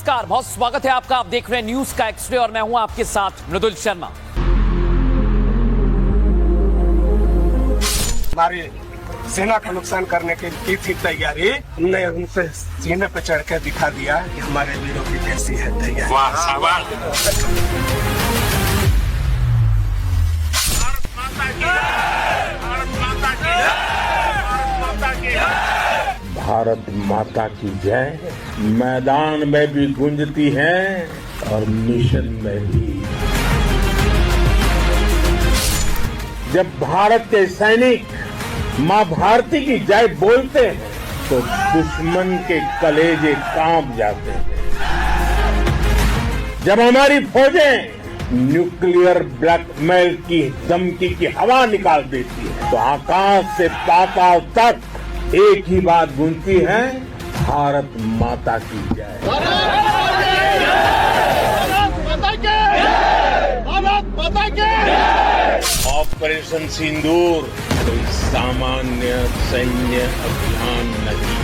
नमस्कार, बहुत स्वागत है आपका। आप देख रहे हैं न्यूज का एक्सरे और मैं हूं आपके साथ मृदुल शर्मा। हमारी सेना का नुकसान करने की थी तैयारी, हमने उनसे सीने पे चढ़ के दिखा दिया कि हमारे वीरों की कैसी है तैयारी। वाह शाबाश। भारत माता की जय मैदान में भी गूंजती है और मिशन में भी। जब भारत के सैनिक मां भारती की जय बोलते हैं तो दुश्मन के कलेजे कांप जाते हैं। जब हमारी फौजें न्यूक्लियर ब्लैकमेल की धमकी की हवा निकाल देती है तो आकाश से पाताल तक एक ही बात गूंजती है, भारत माता की जय। ऑपरेशन सिंदूर कोई सामान्य सैन्य अभियान नहीं,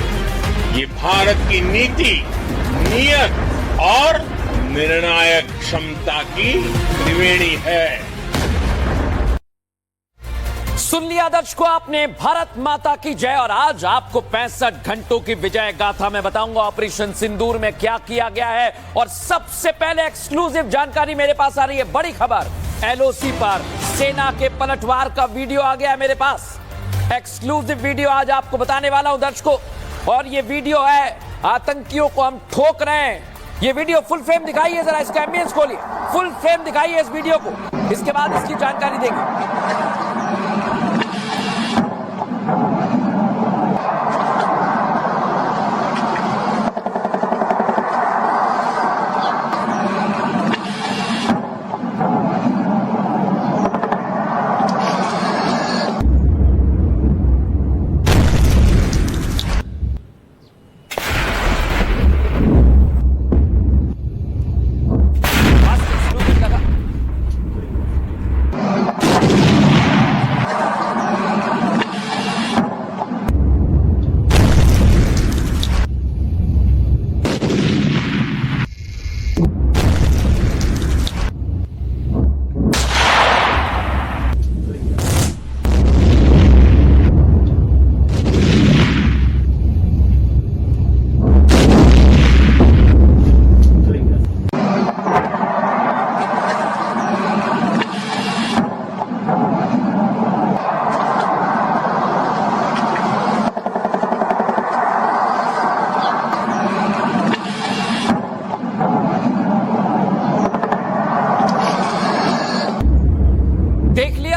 ये भारत की नीति, नियत और निर्णायक क्षमता की त्रिवेणी है। सुन लिया दर्शकों आपने, भारत माता की जय। और आज आपको 65 घंटों की विजय गाथा मैं बताऊंगा ऑपरेशन सिंदूर में क्या किया गया है। और सबसे पहले एक्सक्लूसिव जानकारी मेरे पास आ रही है, बड़ी खबर। एलओसी पर सेना के पलटवार का वीडियो आ गया है मेरे पास। एक्सक्लूसिव वीडियो आज आपको बताने वाला हूं दर्शकों। और ये वीडियो है, आतंकियों को हम ठोक रहे हैं। ये वीडियो फुल फ्रेम दिखाइए, जरा इसका एम्बियंस खोलिए, फुल फ्रेम दिखाइए इस वीडियो को, इसके बाद इसकी जानकारी देंगे।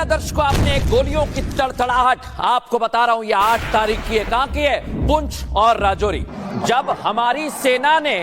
दर्शकों आपने गोलियों की तड़तड़ाहट, आपको बता रहा हूं ये 8 तारीख की है। कहां की है? पुंछ और राजौरी। जब हमारी सेना ने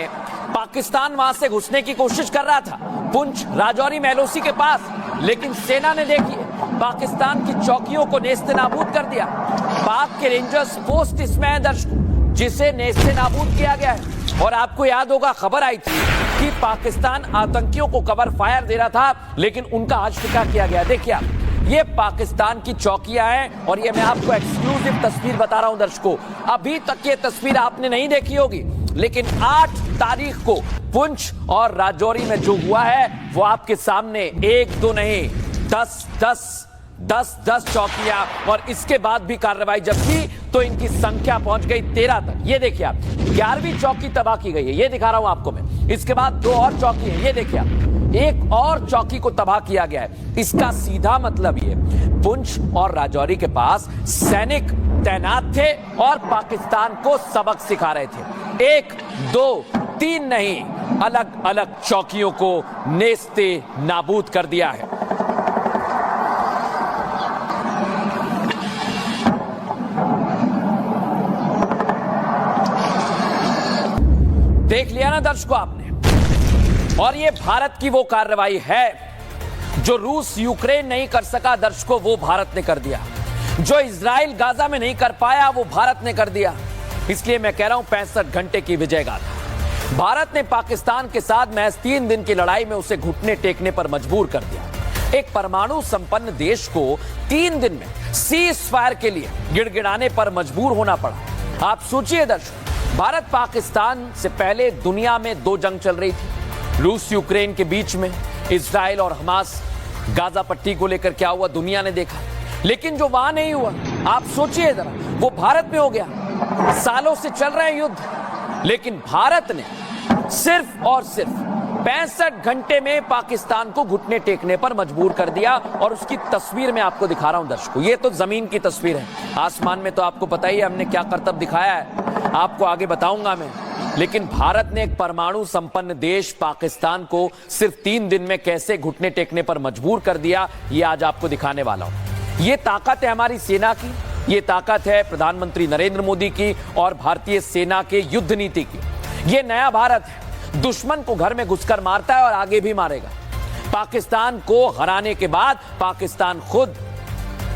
पाकिस्तान वहां से घुसने की कोशिश कर रहा था, पुंछ राजौरी में एलओसी के पास, लेकिन सेना ने देखिए पाकिस्तान की चौकियों को नेस्तनाबूद कर दिया। पाक के रेंजर्स पोस्ट इसमें है दर्शकों, जिसे नेस्तनाबूद किया गया है। और आपको याद होगा खबर आई थी कि पाकिस्तान आतंकियों को कवर फायर दे रहा था, लेकिन उनका आज टिका किया गया। देखिए आप, ये पाकिस्तान की चौकियां हैं और ये मैं आपको एक्सक्लूसिव तस्वीर बता रहा हूं दर्शकों। अभी तक ये तस्वीर आपने नहीं देखी होगी, लेकिन 8 तारीख को पुंछ और राजौरी में जो हुआ है वो आपके सामने 1 2 नहीं 10 चौकियां। और इसके बाद भी कार्रवाई जब की तो इनकी संख्या पहुंच गई 13 तक। ये देखिए आप, 11वीं चौकी तबाह की गई है, ये दिखा रहा हूं आपको मैं। इसके बाद 2 और चौकी है, ये देखिए आप, एक और चौकी को तबाह किया गया है। इसका सीधा मतलब ये, पुंछ और राजौरी के पास सैनिक तैनात थे और पाकिस्तान को सबक सिखा रहे थे। 1 2 3 नहीं, अलग अलग चौकियों को नेस्ते नाबूद कर दिया है। देख लिया ना दर्शकों आपने। और ये भारत की वो कार्रवाई है जो रूस यूक्रेन नहीं कर सका दर्शकों, वो भारत ने कर दिया। जो इजराइल गाजा में नहीं कर पाया वो भारत ने कर दिया। इसलिए मैं कह रहा हूं 65 घंटे की विजय गाथा। भारत ने पाकिस्तान के साथ महज 3 दिन की लड़ाई में उसे घुटने टेकने पर मजबूर कर दिया। एक परमाणु संपन्न देश को 3 दिन में सीज फायर के लिए गिड़गिड़ाने पर मजबूर होना पड़ा। आप सोचिए दर्शकों, भारत पाकिस्तान से पहले दुनिया में दो जंग चल रही थी, रूस यूक्रेन के बीच में, इजराइल और हमास। गाजा पट्टी को लेकर क्या हुआ दुनिया ने देखा, लेकिन जो वहां नहीं हुआ, आप सोचिए जरा, वो भारत में हो गया। सालों से चल रहे हैं युद्ध, लेकिन भारत ने सिर्फ और सिर्फ 65 घंटे में पाकिस्तान को घुटने टेकने पर मजबूर कर दिया। और उसकी तस्वीर मैं आपको दिखा रहा हूं दर्शकों, ये तो जमीन की तस्वीर है, आसमान में तो आपको पता ही है हमने क्या करतब दिखाया है, आपको आगे बताऊंगा मैं। लेकिन भारत ने एक परमाणु संपन्न देश पाकिस्तान को सिर्फ 3 दिन में कैसे घुटने टेकने पर मजबूर कर दिया, ये आज आपको दिखाने वाला हूं। ये ताकत है हमारी सेना की, ये ताकत है प्रधानमंत्री नरेंद्र मोदी की और भारतीय सेना के युद्ध नीति की। ये नया भारत है, दुश्मन को घर में घुसकर मारता है और आगे भी मारेगा। पाकिस्तान को हराने के बाद पाकिस्तान खुद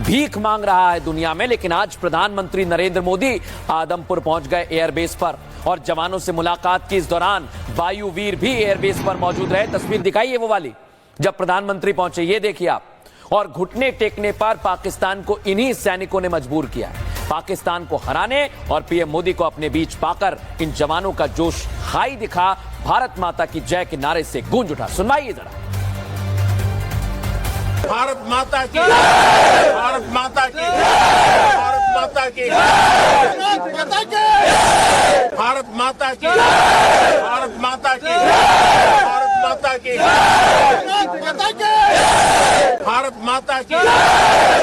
भीख मांग रहा है दुनिया में, लेकिन आज प्रधानमंत्री नरेंद्र मोदी आदमपुर पहुंच गए एयरबेस पर और जवानों से मुलाकात की। इस दौरान वायुवीर भी एयरबेस पर मौजूद रहे। तस्वीर दिखाइए वो वाली, जब प्रधानमंत्री पहुंचे, ये देखिए आप। और घुटने टेकने पर पाकिस्तान को इन्हीं सैनिकों ने मजबूर किया है। पाकिस्तान को हराने और पीएम मोदी को अपने बीच पाकर इन जवानों का जोश हाई दिखा। भारत माता की जय के नारे से गूंज उठा। सुनवाइए जरा। भारत माता की, भारत माता की, भारत माता की, भारत माता की, भारत माता की, भारत माता की, भारत माता की,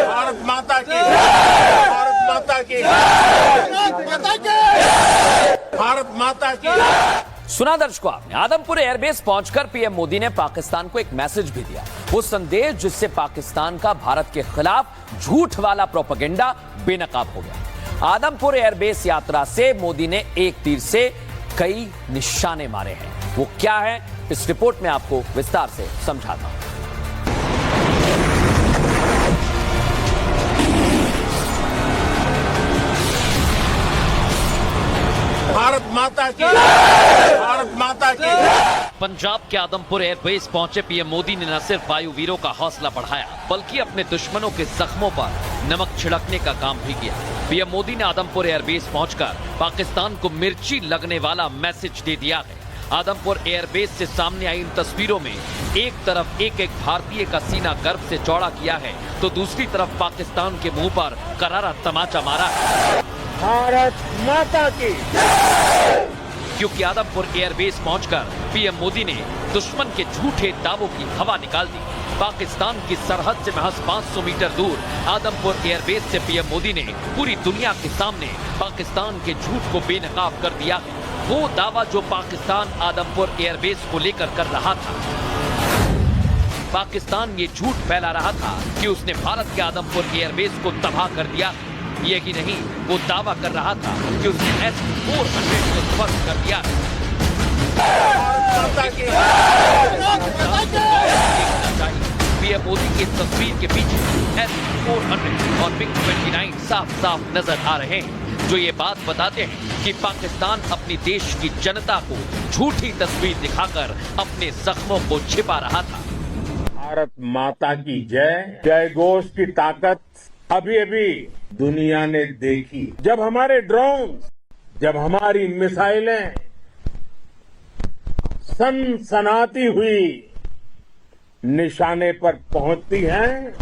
भारत माता की, भारत माता की, भारत माता की। सुना दर्शकों आपने, आदमपुर एयरबेस पहुंचकर पीएम मोदी ने पाकिस्तान को एक मैसेज भी दिया, वो संदेश जिससे पाकिस्तान का भारत के खिलाफ झूठ वाला प्रोपेगेंडा बेनकाब हो गया। आदमपुर एयरबेस यात्रा से मोदी ने एक तीर से कई निशाने मारे हैं। वो क्या है, इस रिपोर्ट में आपको विस्तार से समझाता हूं। भारत माता की, भारत माता की। पंजाब के आदमपुर एयरबेस पहुंचे पीएम मोदी ने न सिर्फ वायुवीरों का हौसला बढ़ाया, बल्कि अपने दुश्मनों के जख्मों पर नमक छिड़कने का काम भी किया। पीएम मोदी ने आदमपुर एयरबेस पहुंचकर पाकिस्तान को मिर्ची लगने वाला मैसेज दे दिया है। आदमपुर एयरबेस से सामने आई इन तस्वीरों में एक तरफ एक एक भारतीय का सीना गर्व से चौड़ा किया है, तो दूसरी तरफ पाकिस्तान के मुंह पर करारा तमाचा मारा है। भारत माता की। क्योंकि आदमपुर एयरबेस पहुंचकर पीएम मोदी ने दुश्मन के झूठे दावों की हवा निकाल दी। पाकिस्तान की सरहद से महज 500 मीटर दूर आदमपुर एयरबेस से पीएम मोदी ने पूरी दुनिया के सामने पाकिस्तान के झूठ को बेनकाब कर दिया। वो दावा जो पाकिस्तान आदमपुर एयरबेस को लेकर कर रहा था, पाकिस्तान ये झूठ फैला रहा था कि उसने भारत के आदमपुर एयरबेस को तबाह कर दिया। ये ही नहीं, वो दावा कर रहा था कि उसने S-400 को ध्वस्त कर दिया। पीएम मोदी की तस्वीर के पीछे S-400 और MiG-29 साफ साफ नजर आ रहे हैं, जो ये बात बताते हैं कि पाकिस्तान अपनी देश की जनता को झूठी तस्वीर दिखाकर अपने जख्मों को छिपा रहा था। भारत माता की जय। जय घोष की ताकत अभी अभी दुनिया ने देखी, जब हमारे ड्रोन, जब हमारी मिसाइलें सनसनाती हुई निशाने पर पहुंचती हैं,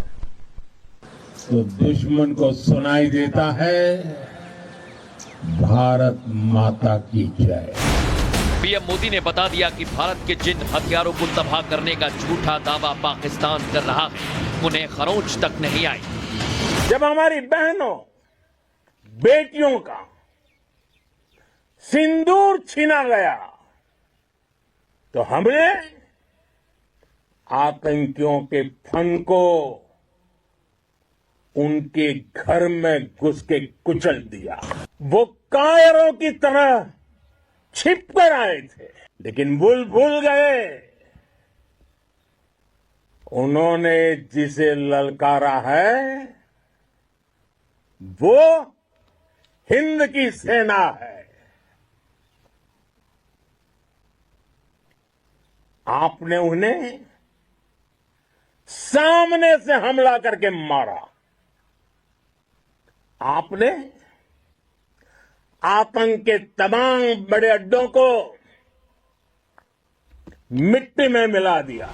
तो दुश्मन को सुनाई देता है भारत माता की जय। पीएम मोदी ने बता दिया कि भारत के जिन हथियारों को तबाह करने का झूठा दावा पाकिस्तान कर रहा है, उन्हें खरोंच तक नहीं आई। जब हमारी बहनों बेटियों का सिंदूर छीना गया, तो हमने आतंकियों के फन को उनके घर में घुस के कुचल दिया। वो कायरों की तरह छिप कर आए थे, लेकिन भूल गए उन्होंने जिसे ललकारा है वो हिंद की सेना है। आपने उन्हें सामने से हमला करके मारा। आपने आतंक के तमाम बड़े अड्डों को मिट्टी में मिला दिया।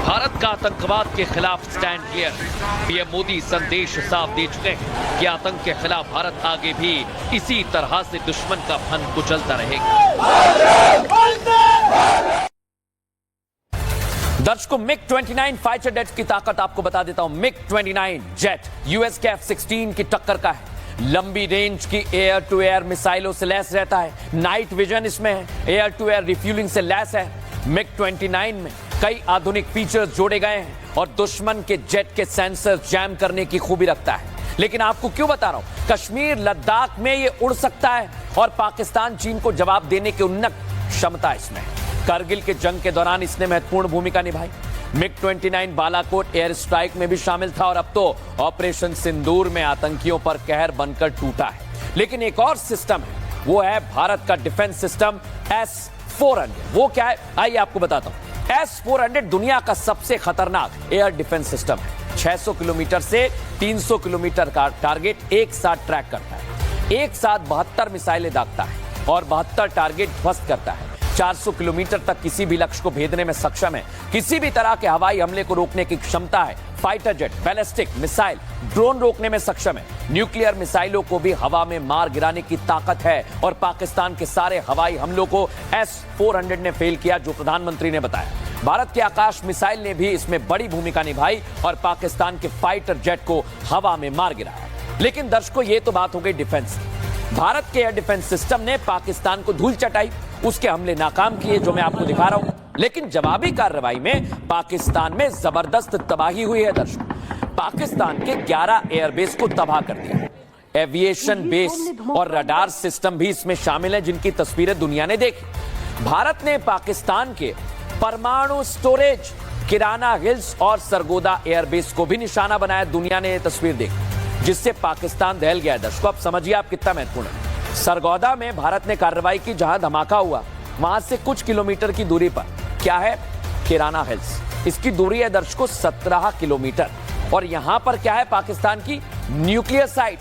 भारत का आतंकवाद के खिलाफ स्टैंड क्लियर है। पीएम मोदी संदेश साफ दे चुके हैं कि आतंक के खिलाफ भारत आगे भी इसी तरह से दुश्मन का फन कुचलता रहेगा। दर्शकों, मिग-29 फाइटर जेट की ताकत आपको बता देता हूं। मिग-29 जेट यूएस के F-16 की टक्कर का है। लंबी रेंज की एयर टू एयर मिसाइलों से लैस रहता है। नाइट विजन इसमें है, एयर टू एयर रिफ्यूलिंग से लैस है। मिग-29 में कई आधुनिक फीचर्स जोड़े गए हैं और दुश्मन के जेट के सेंसर जैम करने की खूबी रखता है। लेकिन आपको क्यों बता रहा हूं, कश्मीर लद्दाख में ये उड़ सकता है और पाकिस्तान चीन को जवाब देने की उन्नत क्षमता इसमें है। करगिल के जंग के दौरान इसने महत्वपूर्ण भूमिका निभाई। मिग-29 बालाकोट एयर स्ट्राइक में भी शामिल था और अब तो ऑपरेशन सिंदूर में आतंकियों पर कहर बनकर टूटा है। लेकिन एक और सिस्टम है, वो है भारत का डिफेंस सिस्टम S-400। वो क्या है, आइए आपको बताता हूं। S-400 दुनिया का सबसे खतरनाक एयर डिफेंस सिस्टम है। 600 किलोमीटर से 300 किलोमीटर का टारगेट एक साथ ट्रैक करता है। एक साथ 72 मिसाइलें दागता है और 72 टारगेट ध्वस्त करता है। 400 किलोमीटर तक किसी भी लक्ष्य को भेदने में सक्षम है। किसी भी तरह के हवाई हमले को रोकने की क्षमता है। Fighter jet, ballistic missile, drone रोकने में सक्षम है। न्यूक्लियर मिसाइलों को भी हवा में मार गिराने की ताकत है और पाकिस्तान के सारे हवाई हमलों को S-400 ने फेल किया, जो प्रधानमंत्री ने बताया। भारत के आकाश मिसाइल ने भी इसमें बड़ी भूमिका निभाई और पाकिस्तान के फाइटर जेट को हवा में मार गिराया। लेकिन दर्शकों, ये तो बात हो गई डिफेंस की। भारत के एयर डिफेंस सिस्टम ने पाकिस्तान को धूल चटाई, उसके हमले नाकाम किए, जो मैं आपको दिखा रहा हूं। लेकिन जवाबी कार्रवाई में पाकिस्तान में जबरदस्त तबाही हुई है। दर्शकों, पाकिस्तान के 11 एयरबेस को तबाह कर दिया। एविएशन बेस और रडार सिस्टम भी इसमें शामिल है, जिनकी तस्वीरें दुनिया ने देखी। भारत ने पाकिस्तान के परमाणु स्टोरेज, किराना हिल्स और सरगोदा एयरबेस को भी निशाना बनाया। दुनिया ने यह तस्वीर देखी, जिससे पाकिस्तान दहल गया। दर्शकों, अब समझिए आप कितना महत्वपूर्ण है। सरगोदा में भारत ने कार्रवाई की, जहां धमाका हुआ वहां से कुछ किलोमीटर की दूरी पर क्या है, किराना हिल्स। इसकी दूरी है दर्शकों 17 किलोमीटर। और यहां पर क्या है, पाकिस्तान की न्यूक्लियर साइट।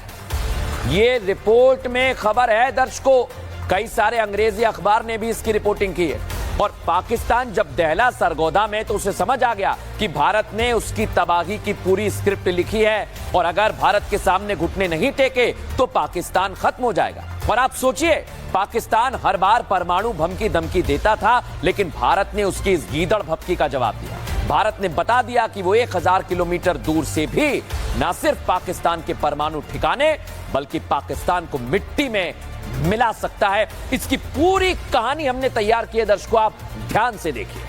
ये रिपोर्ट में खबर है दर्शकों, कई सारे अंग्रेजी अखबार ने भी इसकी रिपोर्टिंग की है। और पाकिस्तान जब दहला सरगोदा में, तो उसे समझ आ गया कि भारत ने उसकी तबाही की पूरी स्क्रिप्ट लिखी है और अगर भारत के सामने घुटने नहीं टेके तो पाकिस्तान खत्म हो जाएगा। और आप सोचिए, पाकिस्तान हर बार परमाणु बम की धमकी देता था, लेकिन भारत ने उसकी इस गीदड़ भपकी का जवाब दिया। भारत ने बता दिया कि वो 1000 किलोमीटर दूर से भी न सिर्फ पाकिस्तान के परमाणु ठिकाने, बल्कि पाकिस्तान को मिट्टी में मिला सकता है। इसकी पूरी कहानी हमने तैयार की है दर्शकों, आप ध्यान से देखिए।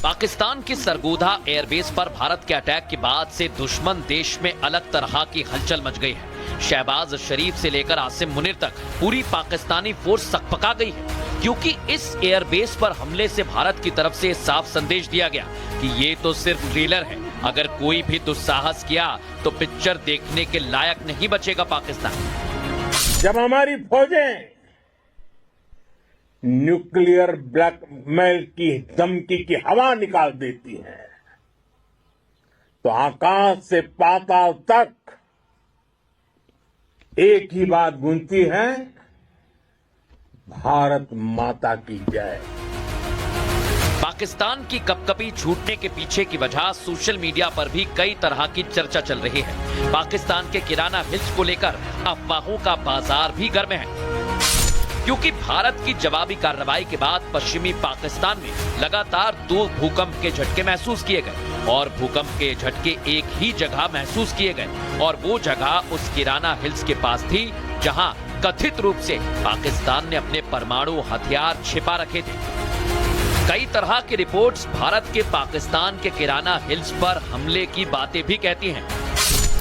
पाकिस्तान की सरगोदा एयरबेस पर भारत के अटैक के बाद से दुश्मन देश में अलग तरह की हलचल मच गई है। शहबाज शरीफ से लेकर आसिम मुनीर तक पूरी पाकिस्तानी फोर्स सकपका गई है, क्योंकि इस एयरबेस पर हमले से भारत की तरफ से साफ संदेश दिया गया कि ये तो सिर्फ ट्रेलर है। अगर कोई भी दुस्साहस किया तो पिक्चर देखने के लायक नहीं बचेगा पाकिस्तान। जब हमारी फौजें न्यूक्लियर ब्लैकमेल की धमकी की हवा निकाल देती हैं, तो आकाश से पाताल तक एक ही बात गूंजती है, भारत माता की जय। पाकिस्तान की कपकपी छूटने के पीछे की वजह सोशल मीडिया पर भी कई तरह की चर्चा चल रही है। पाकिस्तान के किराना हिल्स को लेकर अफवाहों का बाजार भी गर्म है, क्योंकि भारत की जवाबी कार्रवाई के बाद पश्चिमी पाकिस्तान में लगातार 2 भूकंप के झटके महसूस किए गए और भूकंप के झटके एक ही जगह महसूस किए गए और वो जगह उस किराना हिल्स के पास थी, जहां कथित रूप से पाकिस्तान ने अपने परमाणु हथियार छिपा रखे थे। कई तरह की रिपोर्ट्स भारत के पाकिस्तान के किराना हिल्स पर हमले की बातें भी कहती हैं।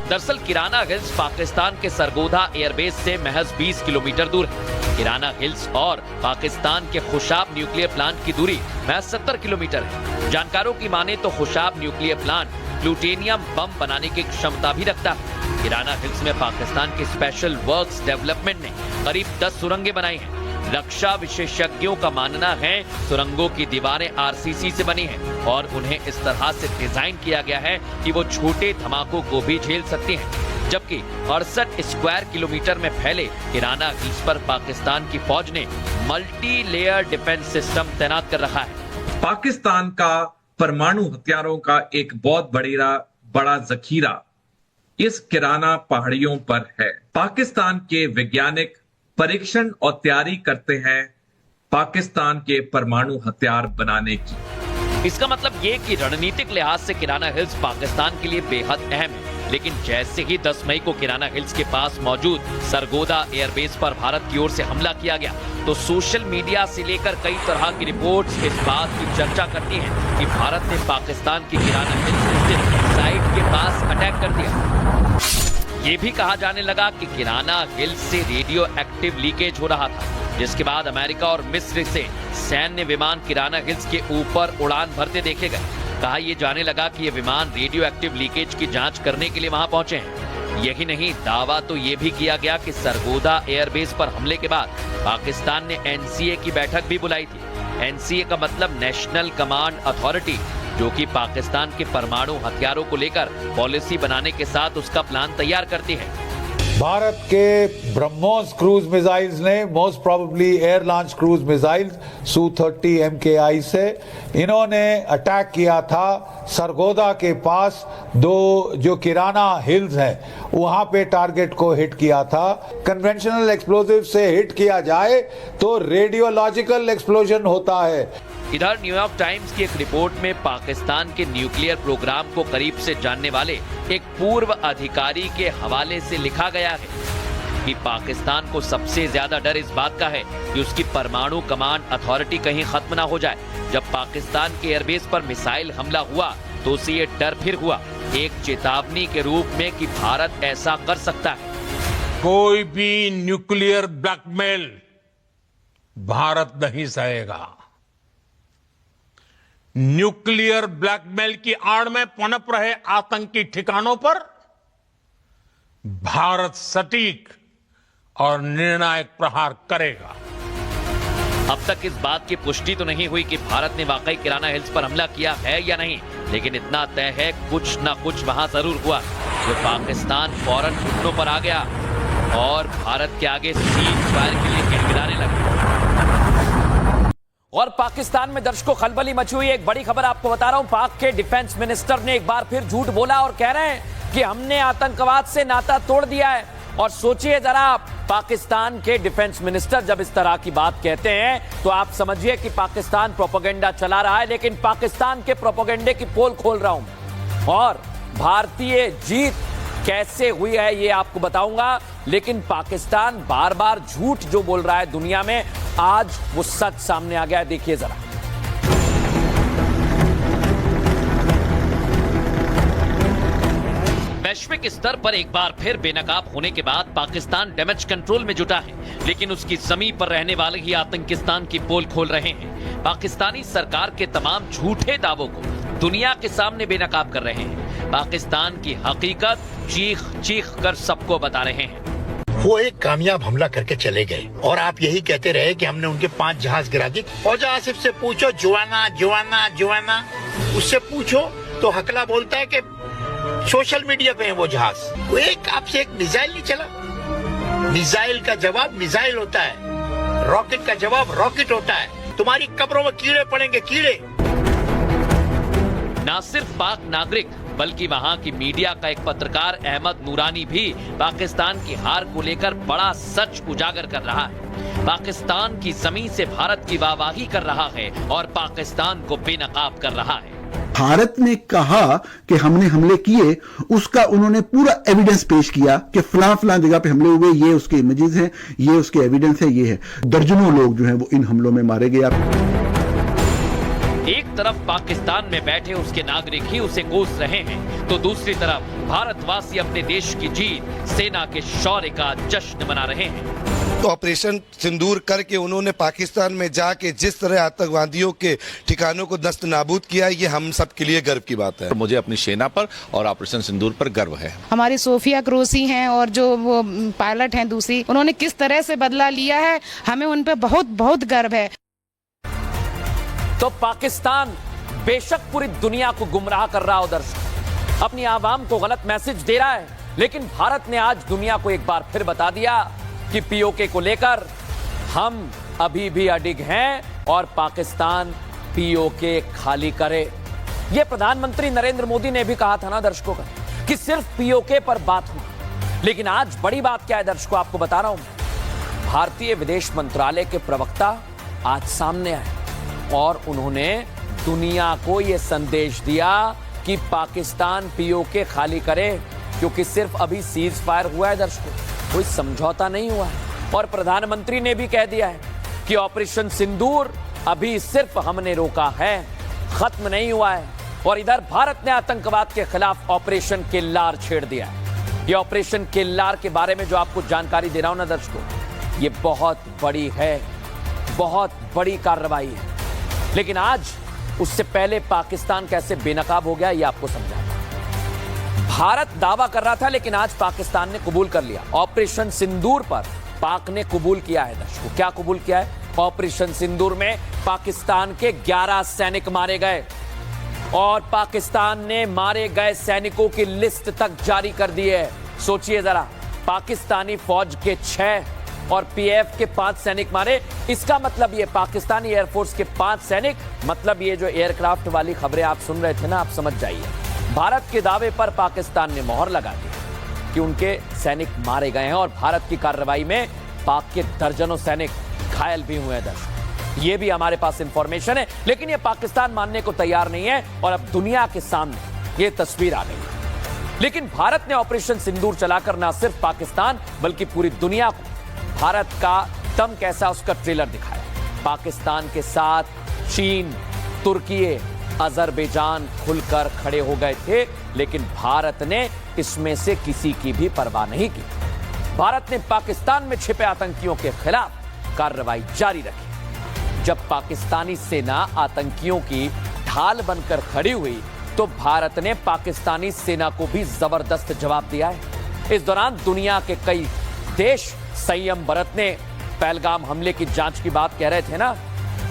दरअसल किराना हिल्स पाकिस्तान के सरगोदा एयरबेस से महज 20 किलोमीटर दूर है। किराना हिल्स और पाकिस्तान के खुशाब न्यूक्लियर प्लांट की दूरी महज 70 किलोमीटर है। जानकारों की माने तो खुशाब न्यूक्लियर प्लांट प्लूटोनियम बम बनाने की क्षमता भी रखता है। किराना हिल्स में पाकिस्तान के स्पेशल वर्क्स डेवलपमेंट ने करीब 10 सुरंगें बनाई हैं। रक्षा विशेषज्ञों का मानना है सुरंगों की दीवारें आरसीसी से बनी हैं और उन्हें इस तरह से डिजाइन किया गया है कि वो छोटे धमाकों को भी झेल सकती हैं। जबकि 68 स्क्वायर किलोमीटर में फैले किराना हिल्स पर पाकिस्तान की फौज ने मल्टी लेयर डिफेंस सिस्टम तैनात कर रखा है। पाकिस्तान का परमाणु हथियारों का एक बहुत बड़ा जखीरा इस किराना पहाड़ियों पर है। पाकिस्तान के वैज्ञानिक परीक्षण और तैयारी करते हैं पाकिस्तान के परमाणु हथियार बनाने की। इसका मतलब ये कि रणनीतिक लिहाज से किराना हिल्स पाकिस्तान के लिए बेहद अहम है। लेकिन जैसे ही 10 मई को किराना हिल्स के पास मौजूद सरगोदा एयरबेस पर भारत की ओर से हमला किया गया तो सोशल मीडिया से लेकर कई तरह की रिपोर्ट्स इस बात की चर्चा करती हैं कि भारत ने पाकिस्तान की किराना हिल्स स्थित साइट के पास अटैक कर दिया। ये भी कहा जाने लगा कि किराना हिल्स से रेडियो एक्टिव लीकेज हो रहा था, जिसके बाद अमेरिका और मिस्र से सैन्य विमान किराना हिल्स के ऊपर उड़ान भरते देखे गए। कहा यह जाने लगा कि ये विमान रेडियो एक्टिव लीकेज की जांच करने के लिए वहां पहुंचे हैं। यही नहीं, दावा तो ये भी किया गया कि सरगोदा एयरबेस पर हमले के बाद पाकिस्तान ने एनसीए की बैठक भी बुलाई थी। एनसीए का मतलब नेशनल कमांड अथॉरिटी, जो कि पाकिस्तान के परमाणु हथियारों को लेकर पॉलिसी बनाने के साथ उसका प्लान तैयार करती है। भारत के ब्रह्मोस क्रूज मिसाइल्स ने most probably air launch cruise missiles Su-30 MKI से इन्होंने अटैक किया था सरगोदा के पास। जो किराना हिल्स है वहां पे टारगेट को हिट किया था। कन्वेंशनल एक्सप्लोजिव से हिट किया जाए तो रेडियोलॉजिकल एक्सप्लोजन होता है। इधर न्यूयॉर्क टाइम्स की एक रिपोर्ट में पाकिस्तान के न्यूक्लियर प्रोग्राम को करीब से जानने वाले एक पूर्व अधिकारी के हवाले से लिखा गया है कि पाकिस्तान को सबसे ज्यादा डर इस बात का है कि उसकी परमाणु कमांड अथॉरिटी कहीं खत्म ना हो जाए। जब पाकिस्तान के एयरबेस पर मिसाइल हमला हुआ तो उसे ये डर फिर हुआ, एक चेतावनी के रूप में कि भारत ऐसा कर सकता है। कोई भी न्यूक्लियर ब्लैकमेल भारत नहीं सहेगा। न्यूक्लियर ब्लैकमेल की आड़ में पनप रहे आतंकी ठिकानों पर भारत सटीक और निर्णायक प्रहार करेगा। अब तक इस बात की पुष्टि तो नहीं हुई कि भारत ने वाकई किराना हिल्स पर हमला किया है या नहीं, लेकिन इतना तय है कुछ ना कुछ वहां जरूर हुआ जो पाकिस्तान फौरन घुटनों पर आ गया और भारत के आगे सीज फायर के लिए गिड़गिड़ाने लगा। और पाकिस्तान में दर्शकों खलबली मची हुई। एक बड़ी खबर आपको बता रहा हूं, पाक के डिफेंस मिनिस्टर ने एक बार फिर झूठ बोला और कह रहे हैं कि हमने आतंकवाद से नाता तोड़ दिया है। और सोचिए जरा, पाकिस्तान के डिफेंस मिनिस्टर जब इस तरह की बात कहते हैं तो आप समझिए कि पाकिस्तान प्रोपेगेंडा चला रहा है। लेकिन पाकिस्तान के प्रोपेगेंडे की पोल खोल रहा हूं और भारतीय जीत कैसे हुई है ये आपको बताऊंगा। लेकिन पाकिस्तान बार बार झूठ जो बोल रहा है दुनिया में, आज वो सच सामने आ गया है। देखिए जरा। वैश्विक स्तर पर एक बार फिर बेनकाब होने के बाद पाकिस्तान डैमेज कंट्रोल में जुटा है, लेकिन उसकी जमीन पर रहने वाले ही आतंकिस्तान की पोल खोल रहे हैं। पाकिस्तानी सरकार के तमाम झूठे दावों को दुनिया के सामने बेनकाब कर रहे हैं। पाकिस्तान की हकीकत चीख चीख कर सबको बता रहे हैं। वो एक कामयाब हमला करके चले गए और आप यही कहते रहे कि हमने उनके 5 जहाज गिरा दिए। फौजा आसिफ से पूछो, जुआना जुआना जुआना, उससे पूछो तो हकला बोलता है कि सोशल मीडिया पे है वो जहाज। वो एक आपसे एक मिसाइल नहीं चला। मिसाइल का जवाब मिसाइल होता है, रॉकेट का जवाब रॉकेट होता है। तुम्हारी कब्रों में कीड़े पड़ेंगे, कीड़े। न सिर्फ पाक नागरिक बल्कि वहां की मीडिया का एक पत्रकार अहमद नूरानी भी पाकिस्तान की हार को लेकर बड़ा सच उजागर कर रहा है। पाकिस्तान की जमीन से भारत की वाहवाही कर रहा है और पाकिस्तान को बेनकाब कर रहा है। भारत ने कहा कि हमने हमले किए, उसका उन्होंने पूरा एविडेंस पेश किया कि फलां जगह पे हमले हुए, ये उसके इमेजेस हैं, ये उसके एविडेंस है, ये है। दर्जनों लोग जो हैं वो इन हमलों में मारे गए। एक तरफ पाकिस्तान में बैठे उसके नागरिक ही उसे कोस रहे हैं तो दूसरी तरफ भारतवासी अपने देश की जीत, सेना के शौर्य का जश्न मना रहे हैं। ऑपरेशन सिंदूर करके उन्होंने पाकिस्तान में जाके जिस तरह आतंकवादियों के ठिकानों को नस्त नाबूद किया, ये हम सब के लिए गर्व की बात है। मुझे अपनी सेना पर और ऑपरेशन सिंदूर पर गर्व है। हमारी सोफिया क्रोसी हैं और जो वो पायलट हैं दूसरी, उन्होंने किस तरह से बदला लिया है, हमें उन पर बहुत बहुत गर्व है। तो पाकिस्तान बेशक पूरी दुनिया को गुमराह कर रहा हो दर्शक, अपनी आवाम को गलत मैसेज दे रहा है, लेकिन भारत ने आज दुनिया को एक बार फिर बता दिया कि पीओके को लेकर हम अभी भी अडिग हैं और पाकिस्तान पीओके खाली करे। यह प्रधानमंत्री नरेंद्र मोदी ने भी कहा था ना दर्शकों का कि सिर्फ पीओके पर बात हो, लेकिन आज बड़ी बात क्या है दर्शकों, आपको बता रहा हूं। भारतीय विदेश मंत्रालय के प्रवक्ता आज सामने आए और उन्होंने दुनिया को यह संदेश दिया कि पाकिस्तान पीओके खाली करे, क्योंकि सिर्फ अभी सीज फायर हुआ है दर्शकों, कोई समझौता नहीं हुआ है। और प्रधानमंत्री ने भी कह दिया है कि ऑपरेशन सिंदूर अभी सिर्फ हमने रोका है, खत्म नहीं हुआ है। और इधर भारत ने आतंकवाद के खिलाफ ऑपरेशन किल्लार छेड़ दिया है। ये ऑपरेशन किल्लार के बारे में जो आपको जानकारी दे रहा हूं ना दर्शकों, ये बहुत बड़ी है, बहुत बड़ी कार्रवाई है। लेकिन आज उससे पहले पाकिस्तान कैसे बेनकाब हो गया ये आपको समझा। भारत दावा कर रहा था, लेकिन आज पाकिस्तान ने कबूल कर लिया। ऑपरेशन सिंदूर पर पाक ने कबूल किया है दर्शकों। क्या कबूल किया है? ऑपरेशन सिंदूर में पाकिस्तान के 11 सैनिक मारे गए और पाकिस्तान ने मारे गए सैनिकों की लिस्ट तक जारी कर दी है। सोचिए जरा, पाकिस्तानी फौज के 6 और पीएफ के 5 सैनिक मारे। इसका मतलब ये पाकिस्तानी एयरफोर्स के 5 सैनिक, मतलब ये जो एयरक्राफ्ट वाली खबरें आप सुन रहे थे ना, आप समझ जाइए। भारत के दावे पर पाकिस्तान ने मोहर लगा दी कि उनके सैनिक मारे गए हैं और भारत की कार्रवाई में पाक के दर्जनों सैनिक घायल भी हुए हैं दर्शक। ये भी हमारे पास इंफॉर्मेशन है, लेकिन ये पाकिस्तान मानने को तैयार नहीं है और अब दुनिया के सामने ये तस्वीर आ गई। लेकिन भारत ने ऑपरेशन सिंदूर चलाकर न सिर्फ पाकिस्तान बल्कि पूरी दुनिया को भारत का दम कैसा उसका ट्रेलर दिखाया। पाकिस्तान के साथ चीन, तुर्की, अजरबैजान खुलकर खड़े हो गए थे, लेकिन भारत ने इसमें से किसी की भी परवाह नहीं की। भारत ने पाकिस्तान में छिपे आतंकियों के खिलाफ कार्रवाई जारी रखी। जब पाकिस्तानी सेना आतंकियों की ढाल बनकर खड़ी हुई तो भारत ने पाकिस्तानी सेना को भी जबरदस्त जवाब दिया है। इस दौरान दुनिया के कई देश संयम बरतने, पहलगाम हमले की जांच की बात कह रहे थे ना,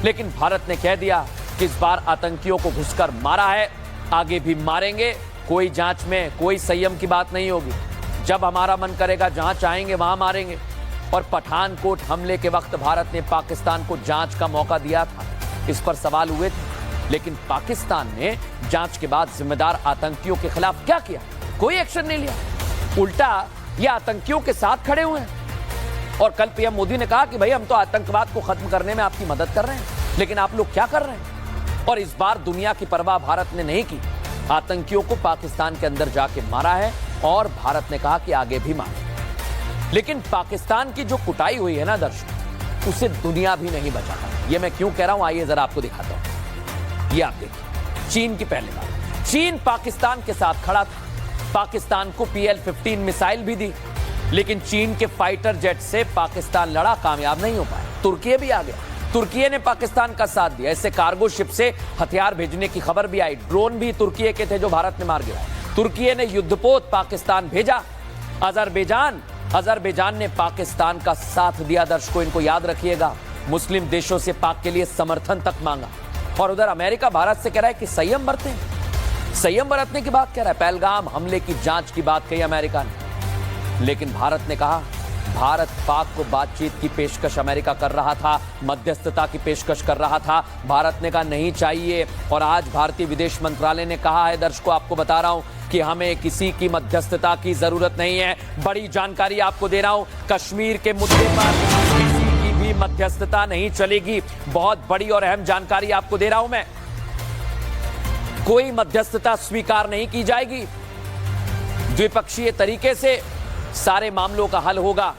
लेकिन भारत ने कह दिया कि इस बार आतंकियों को घुसकर मारा है, आगे भी मारेंगे। कोई जांच में कोई संयम की बात नहीं होगी। जब हमारा मन करेगा, जहां चाहेंगे वहां मारेंगे। और पठानकोट हमले के वक्त भारत ने पाकिस्तान को जांच का मौका दिया था, इस पर सवाल हुए थे, लेकिन पाकिस्तान ने जांच के बाद जिम्मेदार आतंकियों के खिलाफ क्या किया? कोई एक्शन नहीं लिया। उल्टा ये आतंकियों के साथ खड़े हुए हैं। और कल पीएम मोदी ने कहा कि भाई हम तो आतंकवाद को खत्म करने में आपकी मदद कर रहे हैं, लेकिन आप लोग क्या कर रहे हैं? और इस बार दुनिया की परवाह भारत ने नहीं की। आतंकियों को पाकिस्तान के अंदर जाके मारा है और भारत ने कहा कि आगे भी मारे। लेकिन पाकिस्तान की जो कुटाई हुई है ना दर्शक, उसे दुनिया भी नहीं बचा पाई। ये मैं क्यों कह रहा हूं, आइए जरा आपको दिखाता हूं। ये आप देखिए, चीन की पहली बात। चीन पाकिस्तान के साथ खड़ा था, पाकिस्तान को PL-15 मिसाइल भी दी, लेकिन चीन के फाइटर जेट से पाकिस्तान लड़ा, कामयाब नहीं हो पाया। तुर्की भी आ गया, तुर्की ने पाकिस्तान का साथ दिया। इससे कार्गो शिप से हथियार भेजने की खबर भी आई। ड्रोन भी तुर्की के थे जो भारत ने मार गिराए। तुर्की ने युद्धपोत पाकिस्तान भेजा। अजरबैजान ने पाकिस्तान का साथ दिया। दर्शकों, इनको याद रखिएगा, मुस्लिम देशों से पाक के लिए समर्थन तक मांगा। और उधर अमेरिका भारत से कह रहा है कि संयम बरतें, संयम बरतने की बात कह रहा है। पहलगाम हमले की जांच की बात कही अमेरिका ने, लेकिन भारत ने कहा, भारत पाक को बातचीत की पेशकश अमेरिका कर रहा था, मध्यस्थता की पेशकश कर रहा था। भारत ने कहा नहीं चाहिए। और आज भारतीय विदेश मंत्रालय ने कहा है, दर्शकों आपको बता रहा हूं कि हमें किसी की मध्यस्थता की जरूरत नहीं है। बड़ी जानकारी आपको दे रहा हूं, कश्मीर के मुद्दे पर किसी की भी मध्यस्थता नहीं चलेगी। बहुत बड़ी और अहम जानकारी आपको दे रहा हूं मैं। कोई मध्यस्थता स्वीकार नहीं की जाएगी। द्विपक्षीय तरीके से सारे मामलों का हल होगा।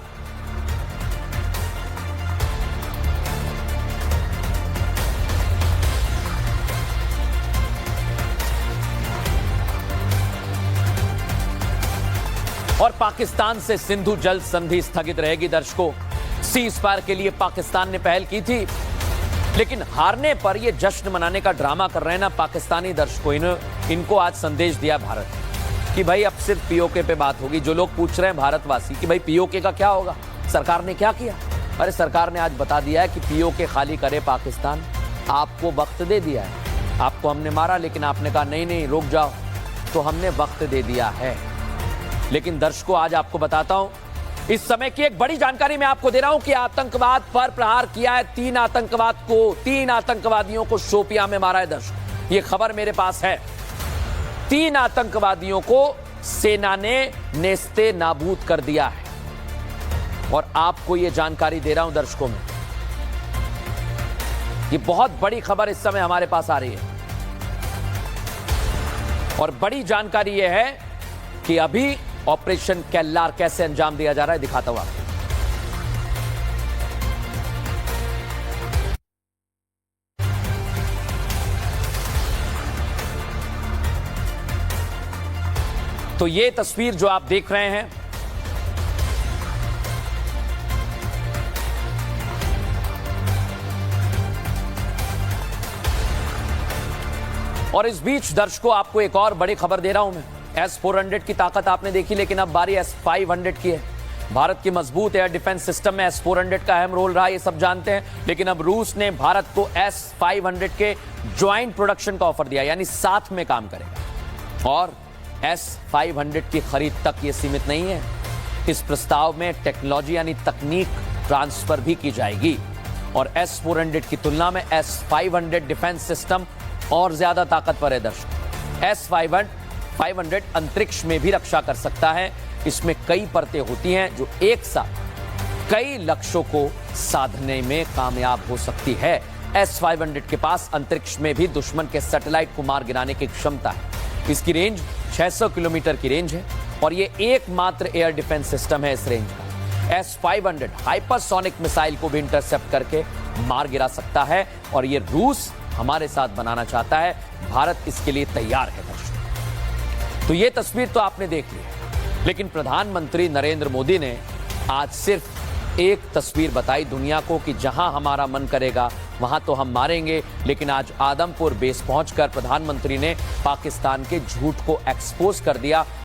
और पाकिस्तान से सिंधु जल संधि स्थगित रहेगी। दर्शकों, सीज फायर के लिए पाकिस्तान ने पहल की थी, लेकिन हारने पर ये जश्न मनाने का ड्रामा कर रहे हैं ना पाकिस्तानी दर्शकों। इनको आज संदेश दिया भारत कि भाई अब सिर्फ पीओके पे बात होगी। जो लोग पूछ रहे हैं भारतवासी कि भाई पीओके का क्या होगा, सरकार ने क्या किया, अरे सरकार ने आज बता दिया है कि पीओके खाली करे पाकिस्तान। आपको वक्त दे दिया है, आपको हमने मारा लेकिन आपने कहा नहीं नहीं रुक जाओ, तो हमने वक्त दे दिया है। लेकिन दर्शकों आज आपको बताता हूं, इस समय की एक बड़ी जानकारी मैं आपको दे रहा हूं कि आतंकवाद पर प्रहार किया है। 3 आतंकवादियों को शोपियां में मारा है दर्शकों, ये खबर मेरे पास है। 3 आतंकवादियों को सेना ने नेस्ते नाबूद कर दिया है और आपको यह जानकारी दे रहा हूं दर्शकों में। ये बहुत बड़ी खबर इस समय हमारे पास आ रही है और बड़ी जानकारी यह है कि अभी ऑपरेशन कैलार कैसे अंजाम दिया जा रहा है, दिखाता हूं आपको। तो ये तस्वीर जो आप देख रहे हैं, और इस बीच दर्शकों आपको एक और बड़ी खबर दे रहा हूं मैं। S-400 की ताकत आपने देखी, लेकिन अब बारी S-500 की है। भारत की मजबूत एयर डिफेंस सिस्टम में S-400 का अहम रोल रहा, ये सब जानते हैं, लेकिन अब रूस ने भारत को S-500 के ज्वाइंट प्रोडक्शन का ऑफर दिया, यानी साथ में काम करेगा। और S-500 की खरीद तक ये सीमित नहीं है, इस प्रस्ताव में टेक्नोलॉजी यानी तकनीक ट्रांसफर भी की जाएगी और S-400 की तुलना में S-500 डिफेंस सिस्टम और ज्यादा ताकतवर है दर्शक। S-500 अंतरिक्ष में भी रक्षा कर सकता है। इसमें कई परतें होती हैं जो एक साथ कई लक्ष्यों को साधने में कामयाब हो सकती है। S-500 के पास अंतरिक्ष में भी दुश्मन के सैटेलाइट को मार गिराने की क्षमता है। इसकी रेंज 600 किलोमीटर की रेंज है और ये एकमात्र एयर डिफेंस सिस्टम है इस रेंज का। S-500 हाइपरसोनिक मिसाइल को भी इंटरसेप्ट करके मार गिरा सकता है और ये रूस हमारे साथ बनाना चाहता है। भारत इसके लिए तैयार है दर्शकों। तो ये तस्वीर तो आपने देख ली है, लेकिन प्रधानमंत्री नरेंद्र मोदी ने आज सिर्फ एक तस्वीर बताई दुनिया को कि जहां हमारा मन करेगा वहां तो हम मारेंगे। लेकिन आज आदमपुर बेस पहुंचकर प्रधानमंत्री ने पाकिस्तान के झूठ को एक्सपोज कर दिया।